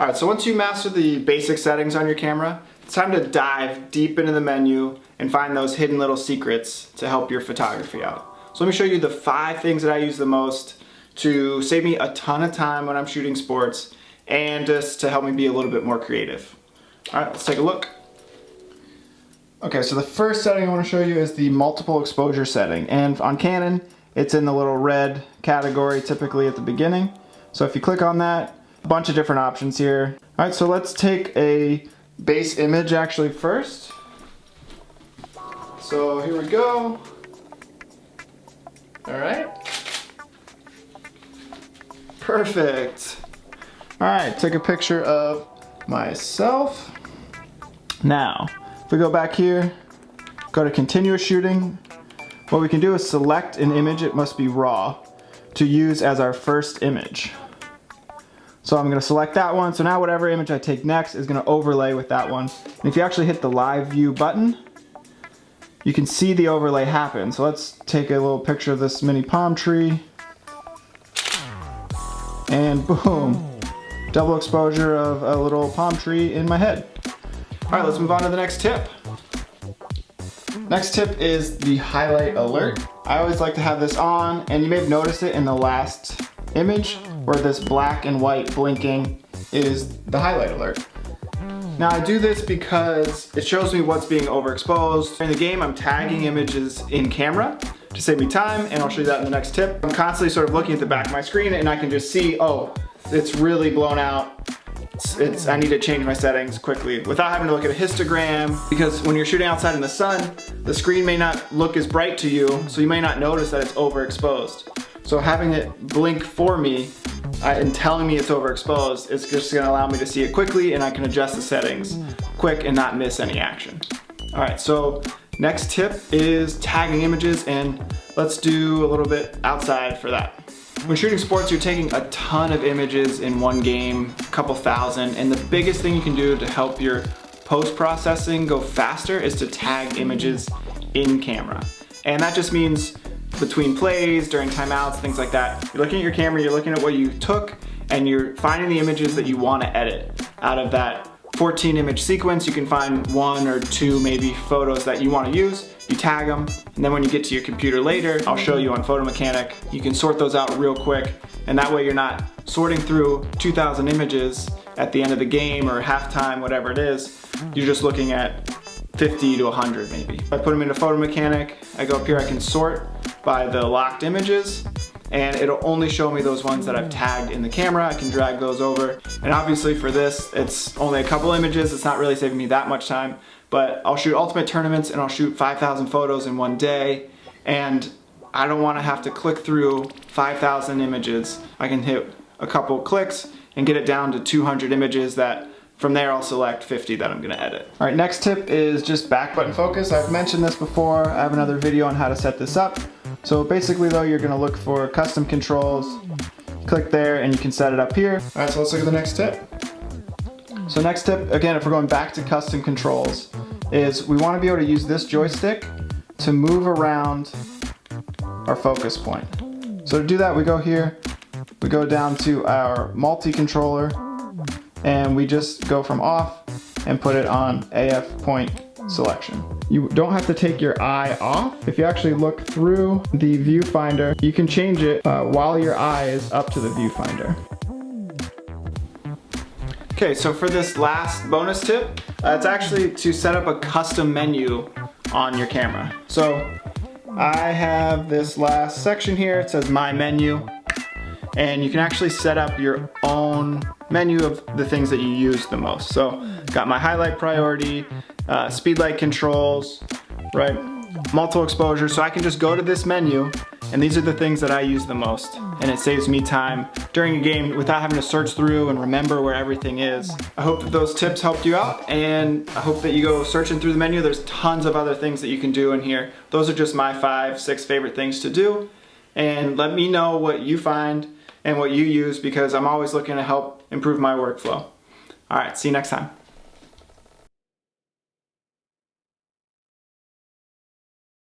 Alright, so once you master the basic settings on your camera, it's time to dive deep into the menu and find those hidden little secrets to help your photography out. So let me show you the 5 things that I use the most to save me a ton of time when I'm shooting sports and just to help me be a little bit more creative. Alright, let's take a look. Okay, so the first setting I want to show you is the multiple exposure setting, and on Canon it's in the little red category typically at the beginning. So if you click on that, a bunch of different options here. Alright, so let's take a base image actually first. So here we go. Alright. Perfect. Alright, take a picture of myself. Now, if we go back here, go to continuous shooting, what we can do is select an image, it must be raw, to use as our first image. So I'm going to select that one, so now whatever image I take next is going to overlay with that one. And if you actually hit the live view button, you can see the overlay happen. So let's take a little picture of this mini palm tree. And boom, double exposure of a little palm tree in my head. Alright, let's move on to the next tip. Next tip is the highlight alert. I always like to have this on, and you may have noticed it in the last image where this black and white blinking is the highlight alert. Now I do this because it shows me what's being overexposed. During the game I'm tagging images in camera to save me time, and I'll show you that in the next tip. I'm constantly sort of looking at the back of my screen and I can just see, oh, it's really blown out. I need to change my settings quickly without having to look at a histogram, because when you're shooting outside in the sun, the screen may not look as bright to you, so you may not notice that it's overexposed. So having it blink for me and telling me it's overexposed is just going to allow me to see it quickly, and I can adjust the settings quick and not miss any action. Alright, so next tip is tagging images, and let's do a little bit outside for that. When shooting sports, you're taking a ton of images in one game, a couple thousand, and the biggest thing you can do to help your post-processing go faster is to tag images in camera. And that just means between plays, during timeouts, things like that. You're looking at your camera, you're looking at what you took, and you're finding the images that you want to edit. Out of that 14 image sequence, you can find 1 or 2 maybe photos that you want to use. You tag them, and then when you get to your computer later, I'll show you on Photo Mechanic, you can sort those out real quick, and that way you're not sorting through 2,000 images at the end of the game or halftime, whatever it is. You're just looking at 50 to 100 maybe. If I put them into Photo Mechanic, I go up here, I can sort by the locked images, and it'll only show me those ones that I've tagged in the camera. I can drag those over, and obviously for this, it's only a couple images, it's not really saving me that much time, but I'll shoot ultimate tournaments and I'll shoot 5,000 photos in one day, and I don't want to have to click through 5,000 images. I can hit a couple clicks and get it down to 200 images that from there I'll select 50 that I'm going to edit. Alright, next tip is just back button focus. I've mentioned this before. I have another video on how to set this up. So basically though, you're going to look for custom controls, click there, and you can set it up here. Alright, so let's look at the next tip. So next tip, again, if we're going back to custom controls, is we want to be able to use this joystick to move around our focus point. So to do that, we go here, we go down to our multi-controller, and we just go from off and put it on AF point selection. You don't have to take your eye off. If you actually look through the viewfinder, you can change it while your eye is up to the viewfinder. Okay, so for this last bonus tip, it's actually to set up a custom menu on your camera. So I have this last section here, it says My Menu, and you can actually set up your own menu of the things that you use the most. So got my highlight priority, speed light controls, right? Multiple exposure, so I can just go to this menu, and these are the things that I use the most, and it saves me time during a game without having to search through and remember where everything is. I hope that those tips helped you out, and I hope that you go searching through the menu. There's tons of other things that you can do in here. Those are just my 5-6 favorite things to do, and let me know what you find and what you use, because I'm always looking to help improve my workflow. All right, see you next time.